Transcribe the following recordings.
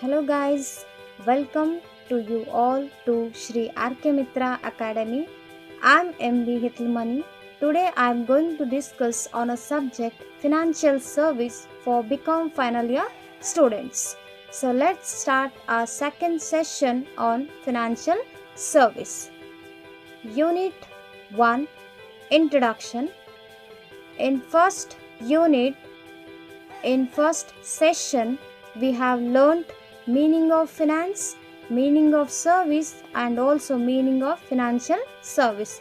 Hello guys, welcome to you all to Shri RK Mitra Academy. I'm MB Hitlmani. Today I'm going to discuss on a subject financial service for become final year students. So let's start our second session on financial service. Unit 1 Introduction. In first session we have learnt meaning of finance, meaning of service and also meaning of financial service.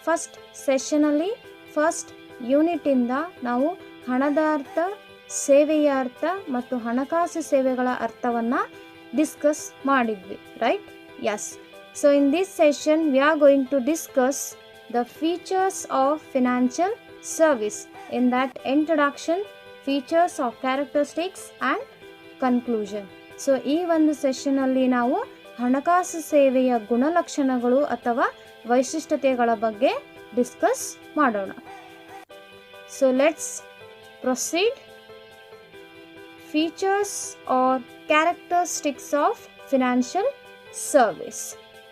First ಸೆಷನಲ್ಲಿ ಫಸ್ಟ್ ಯೂನಿಟಿಂದ ನಾವು ಹಣದ ಅರ್ಥ, ಸೇವೆಯ ಅರ್ಥ ಮತ್ತು ಹಣಕಾಸು ಸೇವೆಗಳ ಅರ್ಥವನ್ನು ಡಿಸ್ಕಸ್ ಮಾಡಿದ್ವಿ, right? Yes. So in this session we are going to discuss the features of financial service. In that introduction, features of characteristics and conclusion. So ಈ ಒಂದು ಸೆಷನಲ್ಲಿ ನಾವು ಹಣಕಾಸು ಸೇವೆಯ ಗುಣಲಕ್ಷಣಗಳು ಅಥವಾ ವೈಶಿಷ್ಟ್ಯತೆಗಳ ಬಗ್ಗೆ ಡಿಸ್ಕಸ್ ಮಾಡೋಣ. So let's proceed. Features are characteristics of financial service.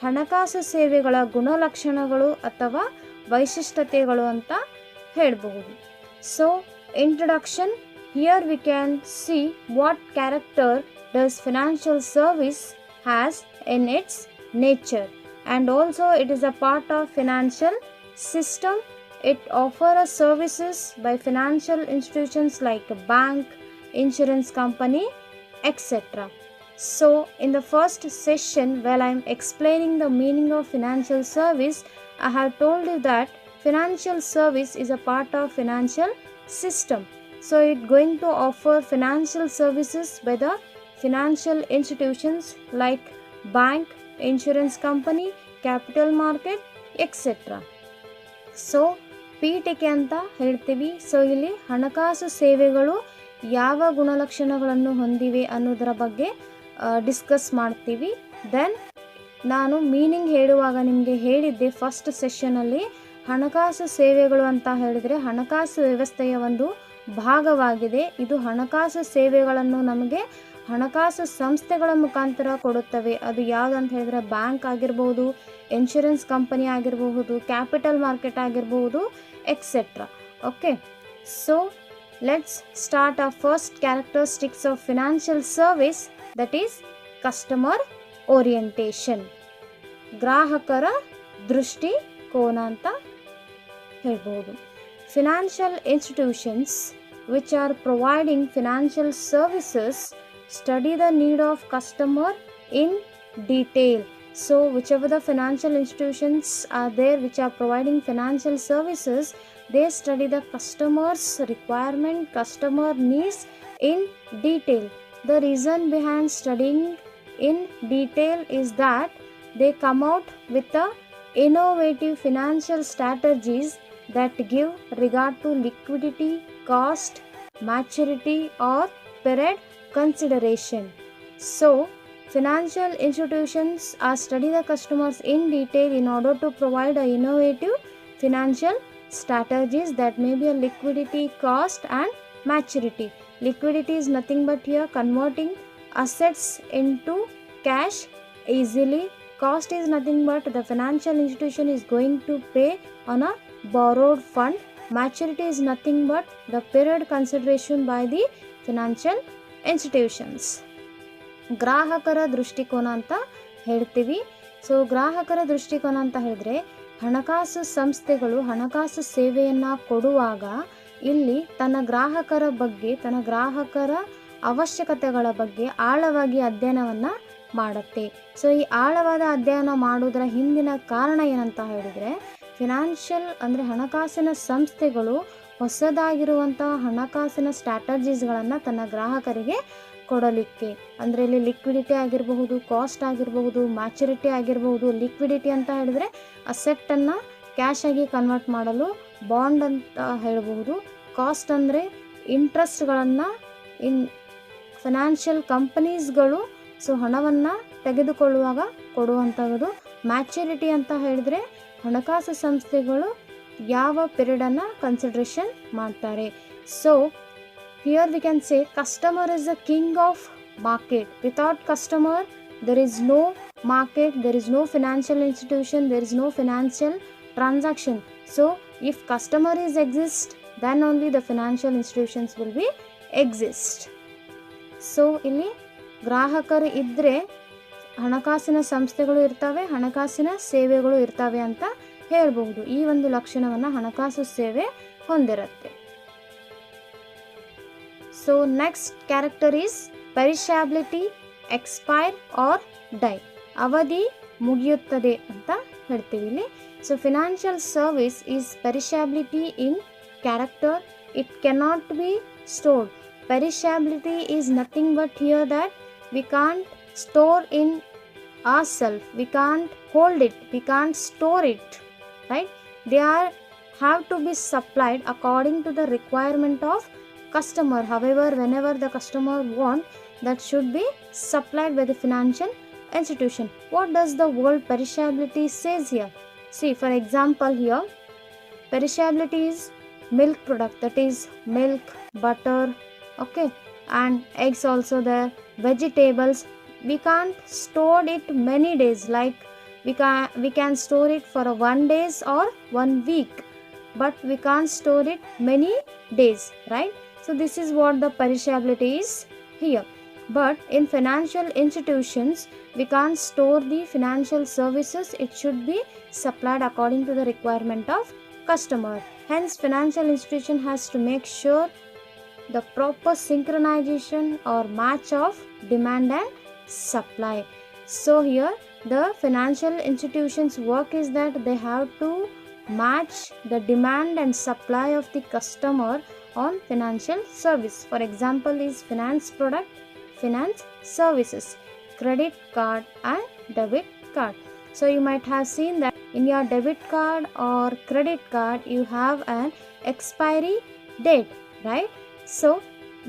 ಹಣಕಾಸು ಸೇವೆಗಳ ಗುಣಲಕ್ಷಣಗಳು ಅಥವಾ ವೈಶಿಷ್ಟ್ಯತೆಗಳು ಅಂತ ಹೇಳಬಹುದು. So introduction. Here we can see what character does financial service has in its nature, and also it is a part of financial system. It offers services by financial institutions like a bank, insurance company, etc. So in the first session, while I am explaining the meaning of financial service, I have told you that financial service is a part of financial system. So it's going to offer financial services by the financial institutions like bank, insurance company, capital market, etc. So ಪೀಠಿಕೆ ಅಂತ ಹೇಳ್ತೀವಿ. So ಇಲ್ಲಿ ಹಣಕಾಸು ಸೇವೆಗಳು ಯಾವ ಗುಣಲಕ್ಷಣಗಳನ್ನು ಹೊಂದಿವೆ ಅನ್ನೋದರ ಬಗ್ಗೆ ಡಿಸ್ಕಸ್ ಮಾಡ್ತೀವಿ. ದೆನ್ ನಾನು ಮೀನಿಂಗ್ ಹೇಳುವಾಗ ನಿಮಗೆ ಹೇಳಿದ್ದೆ ಫಸ್ಟ್ ಸೆಷನಲ್ಲಿ, ಹಣಕಾಸು ಸೇವೆಗಳು ಅಂತ ಹೇಳಿದರೆ ಹಣಕಾಸು ವ್ಯವಸ್ಥೆಯ ಒಂದು ಭಾಗವಾಗಿದೆ. ಇದು ಹಣಕಾಸು ಸೇವೆಗಳನ್ನು ನಮಗೆ ಹಣಕಾಸು ಸಂಸ್ಥೆಗಳ ಮುಖಾಂತರ ಕೊಡುತ್ತವೆ. ಅದು ಯಾವುದಂತ ಹೇಳಿದ್ರೆ ಬ್ಯಾಂಕ್ ಆಗಿರ್ಬೋದು, ಇನ್ಶೂರೆನ್ಸ್ ಕಂಪನಿ ಆಗಿರಬಹುದು, ಕ್ಯಾಪಿಟಲ್ ಮಾರ್ಕೆಟ್ ಆಗಿರಬಹುದು, etcetera. Okay, so let's start our first characteristics of financial service, that is customer orientation. ಗ್ರಾಹಕರ ದೃಷ್ಟಿಕೋನ ಅಂತ ಹೇಳ್ಬೋದು. Financial institutions which are providing financial services study the need of customer in detail. So whichever the financial institutions are there which are providing financial services, they study the customer's requirement, customer needs in detail. The reason behind studying in detail is that they come out with the innovative financial strategies that give regard to liquidity, cost, maturity or period consideration. So financial institutions are study the customers in detail in order to provide a innovative financial strategies that may be a liquidity, cost and maturity. Liquidity is nothing but here converting assets into cash easily. Cost is nothing but the financial institution is going to pay on a borrowed fund. Maturity is nothing but the period consideration by the financial institutions. ಗ್ರಾಹಕರ ದೃಷ್ಟಿಕೋನ ಅಂತ ಹೇಳ್ತೀವಿ. So ಗ್ರಾಹಕರ ದೃಷ್ಟಿಕೋನ ಅಂತ ಹೇಳಿದ್ರೆ ಹಣಕಾಸು ಸಂಸ್ಥೆಗಳು ಹಣಕಾಸು ಸೇವೆಯನ್ನು ಕೊಡುವಾಗ ಇಲ್ಲಿ ತನ್ನ ಗ್ರಾಹಕರ ಬಗ್ಗೆ, ತನ್ನ ಗ್ರಾಹಕರ ಅವಶ್ಯಕತೆಗಳ ಬಗ್ಗೆ ಆಳವಾಗಿ ಅಧ್ಯಯನವನ್ನು ಮಾಡುತ್ತೆ. ಸೊ ಈ ಆಳವಾದ ಅಧ್ಯಯನ ಮಾಡೋದರ ಹಿಂದಿನ ಕಾರಣ ಏನಂತ ಹೇಳಿದರೆ, ಫಿನಾನ್ಷಿಯಲ್ ಅಂದರೆ ಹಣಕಾಸಿನ ಸಂಸ್ಥೆಗಳು ಹೊಸದಾಗಿರುವಂತಹ ಹಣಕಾಸಿನ ಸ್ಟ್ರಾಟಜೀಸ್ಗಳನ್ನು ತನ್ನ ಗ್ರಾಹಕರಿಗೆ ಕೊಡಲಿಕ್ಕೆ, ಅಂದರೆ ಇಲ್ಲಿ ಲಿಕ್ವಿಡಿಟಿ ಆಗಿರಬಹುದು, ಕಾಸ್ಟ್ ಆಗಿರಬಹುದು, ಮ್ಯಾಚುರಿಟಿ ಆಗಿರಬಹುದು. ಲಿಕ್ವಿಡಿಟಿ ಅಂತ ಹೇಳಿದರೆ ಅಸೆಟ್ಟನ್ನು ಕ್ಯಾಶ್ ಆಗಿ ಕನ್ವರ್ಟ್ ಮಾಡಲು ಬಾಂಡ್ ಅಂತ ಹೇಳಬಹುದು. ಕಾಸ್ಟ್ ಅಂದರೆ ಇಂಟ್ರೆಸ್ಟ್ಗಳನ್ನು ಫಿನಾನ್ಷಿಯಲ್ ಕಂಪನೀಸ್ಗಳು ಸೊ ಹಣವನ್ನು ತೆಗೆದುಕೊಳ್ಳುವಾಗ ಕೊಡುವಂಥದ್ದು. ಮ್ಯಾಚುರಿಟಿ ಅಂತ ಹೇಳಿದರೆ ಹಣಕಾಸು ಸಂಸ್ಥೆಗಳು ಯಾವ ಪೀರಿಯಡನ್ನು ಕನ್ಸಿಡ್ರೇಷನ್ ಮಾಡ್ತಾರೆ. So here we can say customer is the king of market. Without customer, there is no market, there is no financial institution, there is no financial transaction. So if customer is exist, then only the financial institutions will be exist. So ಇಲ್ಲಿ ಗ್ರಾಹಕರು ಇದ್ದರೆ ಹಣಕಾಸಿನ ಸಂಸ್ಥೆಗಳು ಇರ್ತವೆ, ಹಣಕಾಸಿನ ಸೇವೆಗಳು ಇರ್ತವೆ ಅಂತ ಹೇಳಬಹುದು. ಈ ಒಂದು ಲಕ್ಷಣವನ್ನು ಹಣಕಾಸು ಸೇವೆ ಹೊಂದಿರುತ್ತೆ. So next character is perishability, expire or die. ಅವಧಿ ಮುಗಿಯುತ್ತದೆ ಅಂತ ಹೇಳ್ತೀವಿ ಇಲ್ಲಿ. So financial service is perishability in character. It cannot be stored. Perishability is nothing but here that we can't store in ourselves, we can't hold it, we can't store it, right? They have to be supplied according to the requirement of customer. However, whenever the customer want, that should be supplied by the financial institution. What does the word perishability says here? See, for example here, perishability is milk product, that is milk, butter, okay, and eggs also there, vegetables. We can't store it many days, like we can store it for 1 day or 1 week, but we can't store it many days, right? So this is what the perishability is here. But in financial institutions, we can't store the financial services. It should be supplied according to the requirement of customer. Hence financial institution has to make sure the proper synchronization or match of demand and supply. So here the financial institutions work is that they have to match the demand and supply of the customer on financial service. For example is finance product, finance services, credit card and debit card. So you might have seen that in your debit card or credit card you have an expiry date, right? So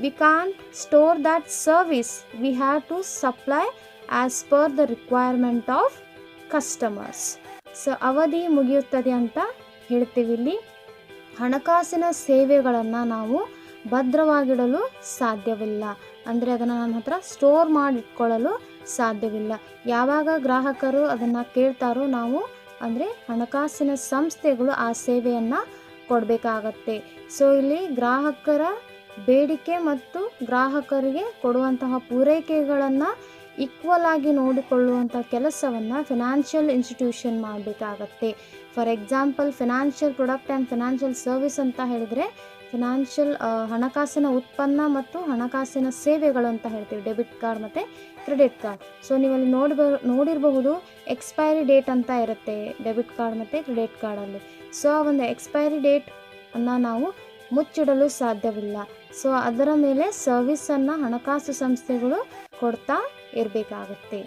we can't store that service. We have to supply as per the requirement of customers. So ಅವಧಿ ಮುಗಿಯುತ್ತದೆ ಅಂತ ಹೇಳ್ತೀವಿ ಇಲ್ಲಿ. ಹಣಕಾಸಿನ ಸೇವೆಗಳನ್ನು ನಾವು ಭದ್ರವಾಗಿಡಲು ಸಾಧ್ಯವಿಲ್ಲ, ಅಂದರೆ ಅದನ್ನು ನಮ್ಮ ಹತ್ರ ಸ್ಟೋರ್ ಮಾಡಿಟ್ಕೊಳ್ಳಲು ಸಾಧ್ಯವಿಲ್ಲ. ಯಾವಾಗ ಗ್ರಾಹಕರು ಅದನ್ನು ಕೇಳ್ತಾರೋ ನಾವು ಅಂದರೆ ಹಣಕಾಸಿನ ಸಂಸ್ಥೆಗಳು ಆ ಸೇವೆಯನ್ನು ಕೊಡಬೇಕಾಗತ್ತೆ. ಸೊ ಇಲ್ಲಿ ಗ್ರಾಹಕರ ಬೇಡಿಕೆ ಮತ್ತು ಗ್ರಾಹಕರಿಗೆ ಕೊಡುವಂತಹ ಪೂರೈಕೆಗಳನ್ನು ಈಕ್ವಲ್ ಆಗಿ ನೋಡಿಕೊಳ್ಳುವಂಥ ಕೆಲಸವನ್ನು ಫಿನಾನ್ಷಿಯಲ್ ಇನ್ಸ್ಟಿಟ್ಯೂಷನ್ ಮಾಡಬೇಕಾಗತ್ತೆ. For example financial product and financial service ಅಂತ ಹೇಳಿದರೆ ಫಿನಾನ್ಷಿಯಲ್ ಹಣಕಾಸಿನ ಉತ್ಪನ್ನ ಮತ್ತು ಹಣಕಾಸಿನ ಸೇವೆಗಳು ಅಂತ ಹೇಳ್ತೀವಿ, ಡೆಬಿಟ್ ಕಾರ್ಡ್ ಮತ್ತು ಕ್ರೆಡಿಟ್ ಕಾರ್ಡ್. ಸೊ ನೀವಲ್ಲಿ ನೋಡಿರಬಹುದು ಎಕ್ಸ್ಪೈರಿ ಡೇಟ್ ಅಂತ ಇರುತ್ತೆ ಡೆಬಿಟ್ ಕಾರ್ಡ್ ಮತ್ತು ಕ್ರೆಡಿಟ್ ಕಾರ್ಡಲ್ಲಿ. ಸೊ ಆ ಒಂದು ಎಕ್ಸ್ಪೈರಿ ಡೇಟ್ ಅನ್ನು ನಾವು ಮುಚ್ಚಿಡಲು ಸಾಧ್ಯವಿಲ್ಲ. ಸೊ ಅದರ ಮೇಲೆ ಸರ್ವಿಸನ್ನು ಹಣಕಾಸು ಸಂಸ್ಥೆಗಳು ಕೊಡ್ತಾ ಇರಬೇಕಾಗತ್ತೆ.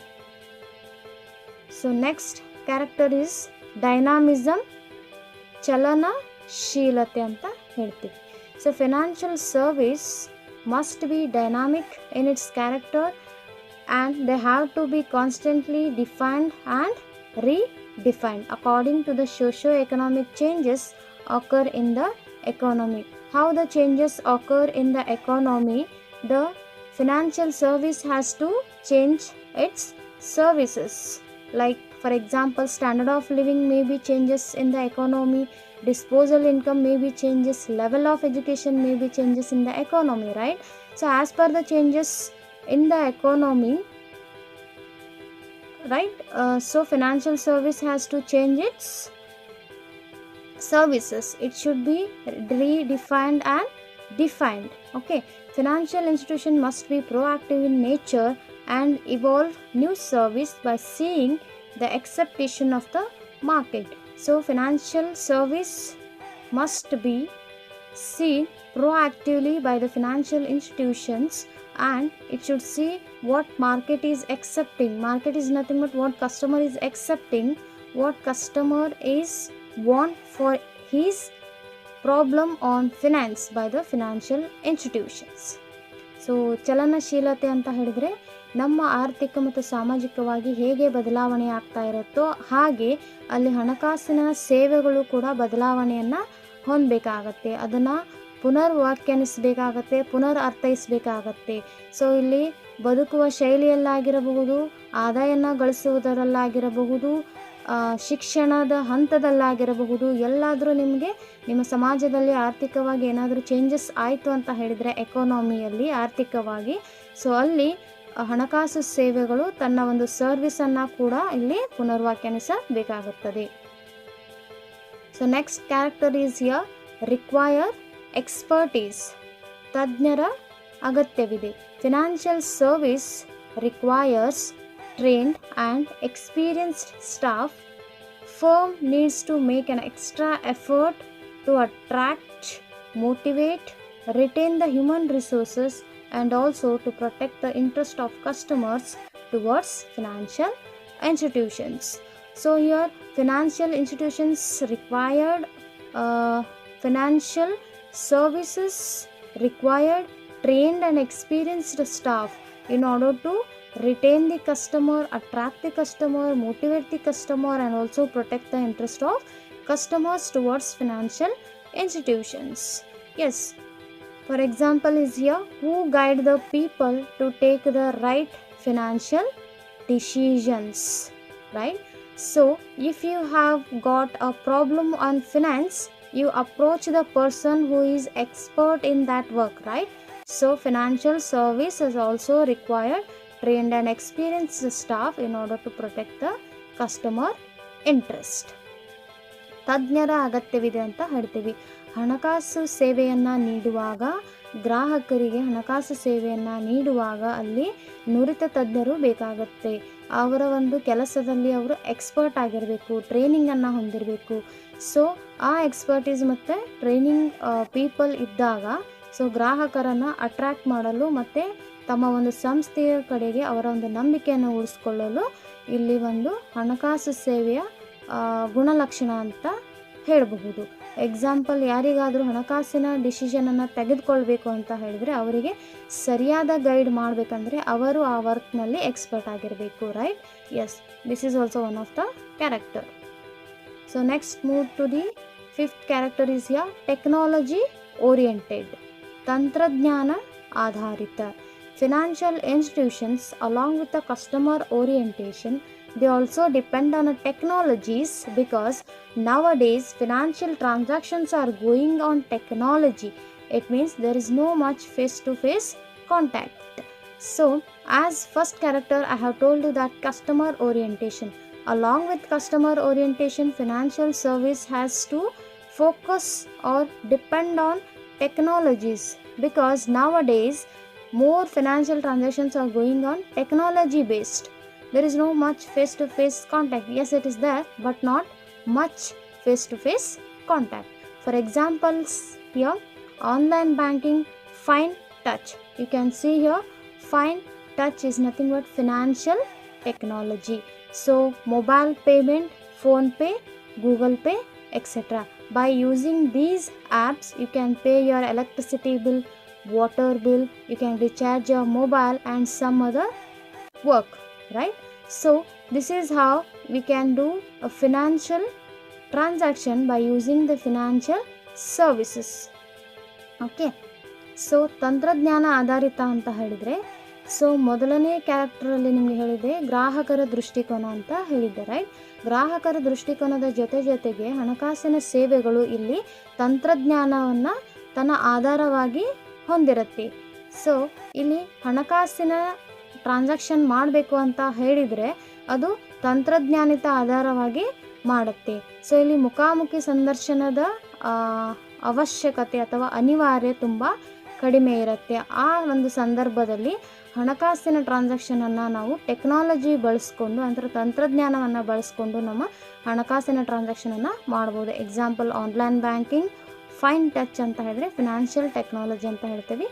ಸೊ ನೆಕ್ಸ್ಟ್ ಕ್ಯಾರೆಕ್ಟರ್ ಈಸ್ ಡೈನಾಮಿಸಮ್, ಚಲನಶೀಲತೆ ಅಂತ ಹೇಳ್ತೀವಿ. So financial service must be dynamic in its character and they have to be constantly defined and redefined according to the socio-economic changes occur in the economy. How the changes occur in the economy, the financial service has to change its services. Like for example, standard of living may be changes in the economy, disposable income may be changes, level of education may be changes in the economy, right? So as per the changes in the economy, right, so financial service has to change its services. It should be redefined and defined. Okay, financial institution must be proactive in nature and evolve new service by seeing the acceptation of the market. So financial service must be seen proactively by the financial institutions, and it should see what market is accepting. Market is nothing but what customer is accepting, what customer is want for his problem on finance by the financial institutions. So ಚಲನಶೀಲತೆ ಅಂತ ಹೇಳಿದರೆ ನಮ್ಮ ಆರ್ಥಿಕ ಮತ್ತು ಸಾಮಾಜಿಕವಾಗಿ ಹೇಗೆ ಬದಲಾವಣೆ ಆಗ್ತಾ ಇರುತ್ತೋ ಹಾಗೆ ಅಲ್ಲಿ ಹಣಕಾಸಿನ ಸೇವೆಗಳು ಕೂಡ ಬದಲಾವಣೆಯನ್ನು ಹೊಂದಬೇಕಾಗತ್ತೆ, ಅದನ್ನು ಪುನರ್ ವ್ಯಾಖ್ಯಾನಿಸಬೇಕಾಗತ್ತೆ, ಪುನರ್ ಅರ್ಥೈಸಬೇಕಾಗತ್ತೆ. ಸೊ ಇಲ್ಲಿ ಬದುಕುವ ಶೈಲಿಯಲ್ಲಾಗಿರಬಹುದು, ಆದಾಯನ ಗಳಿಸುವುದರಲ್ಲಾಗಿರಬಹುದು, ಶಿಕ್ಷಣದ ಹಂತದಲ್ಲಾಗಿರಬಹುದು, ಎಲ್ಲಾದರೂ ನಿಮಗೆ ನಿಮ್ಮ ಸಮಾಜದಲ್ಲಿ ಆರ್ಥಿಕವಾಗಿ ಏನಾದರೂ ಚೇಂಜಸ್ ಆಯಿತು ಅಂತ ಹೇಳಿದರೆ ಎಕಾನಮಿಯಲ್ಲಿ ಆರ್ಥಿಕವಾಗಿ, ಸೊ ಅಲ್ಲಿ ಹಣಕಾಸು ಸೇವೆಗಳು ತನ್ನ ಒಂದು ಸರ್ವಿಸನ್ನು ಕೂಡ ಇಲ್ಲಿ ಪುನರ್ವ್ಯಾಖ್ಯಾನಿಸಬೇಕಾಗುತ್ತದೆ. So next character is here require expertise. ತಜ್ಞರ ಅಗತ್ಯವಿದೆ. Financial service requires trained and experienced staff. Firm needs to make an extra effort to attract, motivate, retain the human resources and also to protect the interest of customers towards financial institutions. So here financial institutions required financial services required trained and experienced staff in order to retain the customer, attract the customer, motivate the customer and also protect the interest of customers towards financial institutions. Yes, for example is here, who guide the people to take the right financial decisions, right? So if you have got a problem on finance, you approach the person who is expert in that work, right? So financial service is also required trained and experienced staff in order to protect the customer interest. ತಜ್ಞರ ಅಗತ್ಯವಿದೆ ಅಂತ ಹೇಳ್ತೀವಿ. ಹಣಕಾಸು ಸೇವೆಯನ್ನು ನೀಡುವಾಗ, ಗ್ರಾಹಕರಿಗೆ ಹಣಕಾಸು ಸೇವೆಯನ್ನು ನೀಡುವಾಗ ಅಲ್ಲಿ ನುರಿತ ತಜ್ಞರು ಬೇಕಾಗುತ್ತೆ. ಅವರ ಒಂದು ಕೆಲಸದಲ್ಲಿ ಅವರು ಎಕ್ಸ್ಪರ್ಟ್ ಆಗಿರಬೇಕು, ಟ್ರೈನಿಂಗನ್ನು ಹೊಂದಿರಬೇಕು. ಸೊ ಆ ಎಕ್ಸ್ಪರ್ಟೀಸ್ ಮತ್ತು ಟ್ರೈನಿಂಗ್ ಪೀಪಲ್ ಇದ್ದಾಗ ಸೊ ಗ್ರಾಹಕರನ್ನು ಅಟ್ರ್ಯಾಕ್ಟ್ ಮಾಡಲು ಮತ್ತು ತಮ್ಮ ಒಂದು ಸಂಸ್ಥೆಯ ಕಡೆಗೆ ಅವರ ಒಂದು ನಂಬಿಕೆಯನ್ನು ಉಳಿಸ್ಕೊಳ್ಳಲು ಇಲ್ಲಿ ಒಂದು ಹಣಕಾಸು ಸೇವೆಯ ಗುಣಲಕ್ಷಣ ಅಂತ ಹೇಳಬಹುದು. ಎಕ್ಸಾಂಪಲ್, ಯಾರಿಗಾದರೂ ಹಣಕಾಸಿನ ಡಿಸಿಷನನ್ನು ತೆಗೆದುಕೊಳ್ಬೇಕು ಅಂತ ಹೇಳಿದರೆ ಅವರಿಗೆ ಸರಿಯಾದ ಗೈಡ್ ಮಾಡಬೇಕಂದ್ರೆ ಅವರು ಆ ವರ್ಕ್ನಲ್ಲಿ ಎಕ್ಸ್ಪರ್ಟ್ ಆಗಿರಬೇಕು, right? Yes, this is also one of the character. So next move to the fifth character is here technology oriented. ತಂತ್ರಜ್ಞಾನ ಆಧಾರಿತ. Financial institutions, along with the customer orientation, they also depend on technologies because nowadays financial transactions are going on technology. It means there is no much face-to-face contact. So, as first character, I have told you that customer orientation. Along with customer orientation, financial service has to focus or depend on technologies because nowadays more financial transactions are going on technology based. There is no much face to face contact. Yes, it is there, but not much face to face contact. For examples here, online banking, Fine Touch. You can see here, Fine Touch is nothing but financial technology. So mobile payment, Phone Pay, Google Pay, etc. By using these apps, you can pay your electricity bill, water bill, you can recharge your mobile and some other work, right? So this is how we can do a financial transaction by using the financial services. Okay, so ತಂತ್ರಜ್ಞಾನ ಆಧಾರಿತ ಅಂತ ಹೇಳಿದರೆ, so ಮೊದಲನೇ ಕ್ಯಾರೆಕ್ಟರಲ್ಲಿ ನಿಮಗೆ ಹೇಳಿದೆ ಗ್ರಾಹಕರ ದೃಷ್ಟಿಕೋನ ಅಂತ ಹೇಳಿದ್ದೆ, ರೈಟ್? ಗ್ರಾಹಕರ ದೃಷ್ಟಿಕೋನದ ಜೊತೆಗೆ ಹಣಕಾಸಿನ ಸೇವೆಗಳು ಇಲ್ಲಿ ತಂತ್ರಜ್ಞಾನವನ್ನು ತನ್ನ ಆಧಾರವಾಗಿ ಹೊಂದಿರುತ್ತೆ. ಸೊ ಇಲ್ಲಿ ಹಣಕಾಸಿನ ಟ್ರಾನ್ಸಾಕ್ಷನ್ ಮಾಡಬೇಕು ಅಂತ ಹೇಳಿದರೆ ಅದು ತಂತ್ರಜ್ಞಾನಿತ ಆಧಾರವಾಗಿ ಮಾಡುತ್ತೆ. ಸೊ ಇಲ್ಲಿ ಮುಖಾಮುಖಿ ಸಂದರ್ಶನದ ಅವಶ್ಯಕತೆ ಅಥವಾ ಅನಿವಾರ್ಯ ತುಂಬ ಕಡಿಮೆ ಇರುತ್ತೆ. ಆ ಒಂದು ಸಂದರ್ಭದಲ್ಲಿ ಹಣಕಾಸಿನ ಟ್ರಾನ್ಸಾಕ್ಷನನ್ನು ನಾವು ಟೆಕ್ನಾಲಜಿ ಬಳಸ್ಕೊಂಡು ಅಂದರೆ ತಂತ್ರಜ್ಞಾನವನ್ನು ಬಳಸ್ಕೊಂಡು ನಮ್ಮ ಹಣಕಾಸಿನ ಟ್ರಾನ್ಸಾಕ್ಷನನ್ನು ಮಾಡ್ಬೋದು. Example online banking, fine touch ಅಂತ ಹೇಳಿದ್ರೆ ಫಿನಾನ್ಷಿಯಲ್ ಟೆಕ್ನಾಲಜಿ ಅಂತ ಹೇಳ್ತೀವಿ.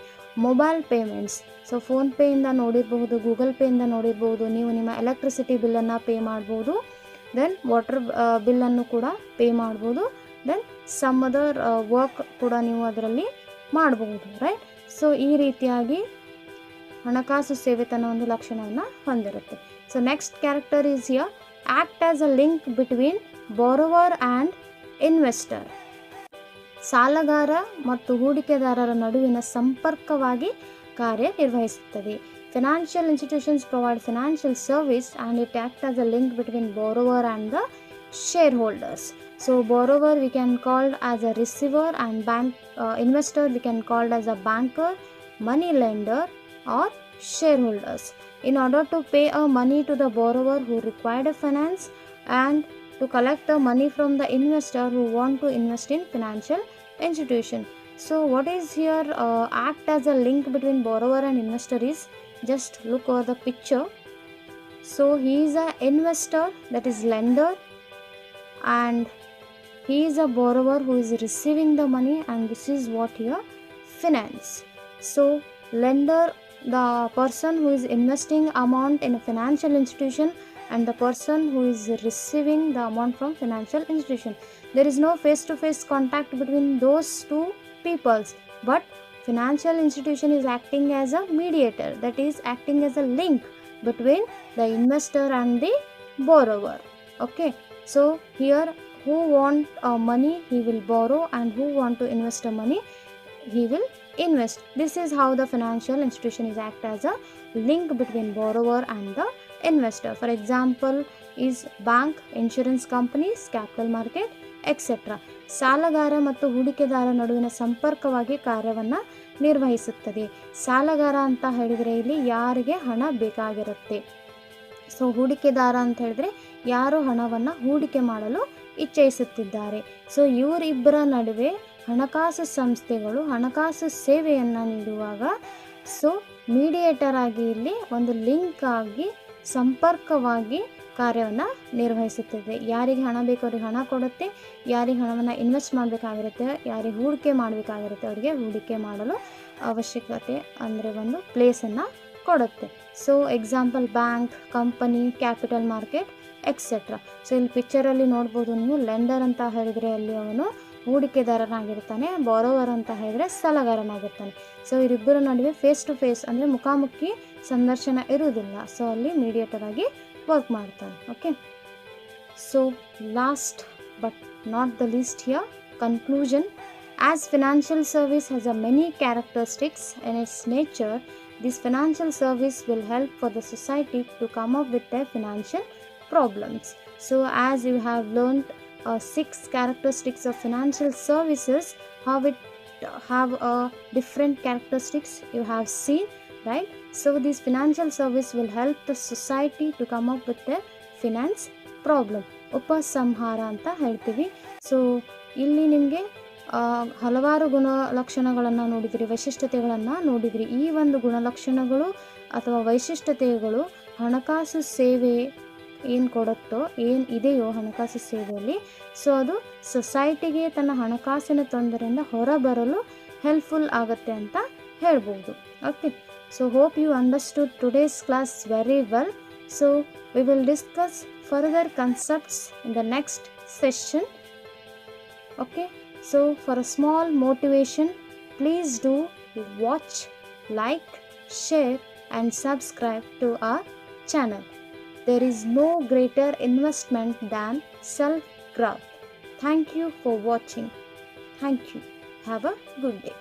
ಮೊಬೈಲ್ ಪೇಮೆಂಟ್ಸ್, ಸೊ ಫೋನ್ಪೇಯಿಂದ ನೋಡಿರ್ಬಹುದು, ಗೂಗಲ್ ಪೇಯಿಂದ ನೋಡಿರ್ಬೋದು, ನೀವು ನಿಮ್ಮ ಎಲೆಕ್ಟ್ರಿಸಿಟಿ ಬಿಲ್ಲನ್ನು ಪೇ ಮಾಡ್ಬೋದು, ದೆನ್ ವಾಟರ್ ಬಿಲ್ಲನ್ನು ಕೂಡ ಪೇ ಮಾಡ್ಬೋದು, ದೆನ್ ಸಮ್ ಅದರ್ ವರ್ಕ್ ಕೂಡ ನೀವು ಅದರಲ್ಲಿ ಮಾಡಬಹುದು, ರೈಟ್? ಸೊ ಈ ರೀತಿಯಾಗಿ ಹಣಕಾಸು ಸೇವೆ ತನ್ನ ಒಂದು ಲಕ್ಷಣವನ್ನು ಹೊಂದಿರುತ್ತೆ. So next character is here act as a link between borrower and investor. ಸಾಲಗಾರ ಮತ್ತು ಹೂಡಿಕೆದಾರರ ನಡುವಿನ ಸಂಪರ್ಕವಾಗಿ ಕಾರ್ಯನಿರ್ವಹಿಸುತ್ತದೆ. Financial institutions provide financial service and it acts as a link between borrower and the shareholders. So borrower we can call as a receiver, and investor we can call as a banker, money lender or shareholders. In order to pay a money to the borrower who required a finance, and to collect the money from the investor who want to invest in financial institution. So what is here act as a link between borrower and investor is, just look over the picture. So he is an investor, that is lender, and he is a borrower who is receiving the money, and this is what here finance. So lender, the person who is investing amount in a financial institution, and the person who is receiving the amount from financial institution. There is no face-to-face contact between those two peoples, but financial institution is acting as a mediator, that is acting as a link between the investor and the borrower. Okay, so here who want money he will borrow, and who want to invest the money he will invest. This is how the financial institution is act as a link between borrower and the investor. For example is bank, insurance companies, capital market, etc. ಸಾಲಗಾರ ಮತ್ತು ಹೂಡಿಕೆದಾರ ನಡುವಿನ ಸಂಪರ್ಕವಾಗಿ ಕಾರ್ಯವನ್ನು ನಿರ್ವಹಿಸುತ್ತದೆ. ಸಾಲಗಾರ ಅಂತ ಹೇಳಿದರೆ ಇಲ್ಲಿ ಯಾರಿಗೆ ಹಣ ಬೇಕಾಗಿರುತ್ತೆ. ಸೊ ಹೂಡಿಕೆದಾರ ಅಂತ ಹೇಳಿದ್ರೆ ಯಾರು ಹಣವನ್ನು ಹೂಡಿಕೆ ಮಾಡಲು ಇಚ್ಛಿಸುತ್ತಿದ್ದಾರೆ. ಸೊ ಇವರಿಬ್ಬರ ನಡುವೆ ಹಣಕಾಸು ಸಂಸ್ಥೆಗಳು ಹಣಕಾಸು ಸೇವೆಯನ್ನು ನೀಡುವಾಗ, ಸೊ ಮೀಡಿಯೇಟರ್ ಆಗಿ ಇಲ್ಲಿ ಒಂದು ಲಿಂಕ್ ಆಗಿ ಸಂಪರ್ಕವಾಗಿ ಕಾರ್ಯವನ್ನು ನಿರ್ವಹಿಸುತ್ತದೆ. ಯಾರಿಗೆ ಹಣ ಬೇಕು ಅವ್ರಿಗೆ ಹಣ ಕೊಡುತ್ತೆ, ಯಾರಿಗೆ ಹಣವನ್ನು ಇನ್ವೆಸ್ಟ್ ಮಾಡಬೇಕಾಗಿರುತ್ತೆ, ಯಾರಿಗೆ ಹೂಡಿಕೆ ಮಾಡಬೇಕಾಗಿರುತ್ತೆ ಅವರಿಗೆ ಹೂಡಿಕೆ ಮಾಡಲು ಅವಶ್ಯಕತೆ ಅಂದರೆ ಒಂದು ಪ್ಲೇಸನ್ನು ಕೊಡುತ್ತೆ. So example bank, company, capital market etcetera. So ಇಲ್ಲಿ ಪಿಕ್ಚರಲ್ಲಿ ನೋಡ್ಬೋದು ನೀವು, ಲೆಂಡರ್ ಅಂತ ಹೇಳಿದರೆ ಅಲ್ಲಿ ಅವನು ಹೂಡಿಕೆದಾರನಾಗಿರ್ತಾನೆ, ಬಾರೋವರ್ ಅಂತ ಹೇಳಿದರೆ ಸಾಲಗಾರನಾಗಿರ್ತಾನೆ. ಸೊ ಇವರಿಬ್ಬರ ನಡುವೆ ಫೇಸ್ ಟು ಫೇಸ್ ಅಂದರೆ ಮುಖಾಮುಖಿ ಸಂದರ್ಶನ ಇರುವುದಿಲ್ಲ. ಸೊ ಅಲ್ಲಿ ಮೀಡಿಯೇಟರ್ ಆಗಿ ವರ್ಕ್ ಮಾಡ್ತಾನೆ. Okay, so last but not the least here, conclusion. As financial service has a many characteristics in its nature, this financial service will help for the society to come up with their financial problems. So as you have learned 6 characteristics of financial services, how it have different characteristics you have seen, right? So this financial service will help the society to come up with their finance problem. ಉಪಸಂಹಾರ ಅಂತ ಹೇಳ್ತೀವಿ. So ಇಲ್ಲಿ ನಿಮಗೆ ಹಲವಾರು ಗುಣಲಕ್ಷಣಗಳನ್ನು ನೋಡಿದ್ರಿ, ವೈಶಿಷ್ಟ್ಯತೆಗಳನ್ನು ನೋಡಿದ್ರಿ. ಈ ಒಂದು ಗುಣಲಕ್ಷಣಗಳು ಅಥವಾ ವೈಶಿಷ್ಟ್ಯತೆಗಳು ಹಣಕಾಸು ಸೇವೆ ಏನು ಕೊಡುತ್ತೋ, ಏನು ಇದೆಯೋ ಹಣಕಾಸು ಸೇವೆಯಲ್ಲಿ, ಸೊ ಅದು ಸೊಸೈಟಿಗೆ ತನ್ನ ಹಣಕಾಸಿನ ತೊಂದರೆಯಿಂದ ಹೊರಬರಲು ಹೆಲ್ಪ್ಫುಲ್ ಆಗುತ್ತೆ ಅಂತ ಹೇಳ್ಬೋದು. Okay, so hope you understood today's class very well. So we will discuss further concepts in the next session. Okay, so for a small motivation, please do watch, like, share and subscribe to our channel. There is no greater investment than self-growth. Thank you for watching. Thank you. Have a good day.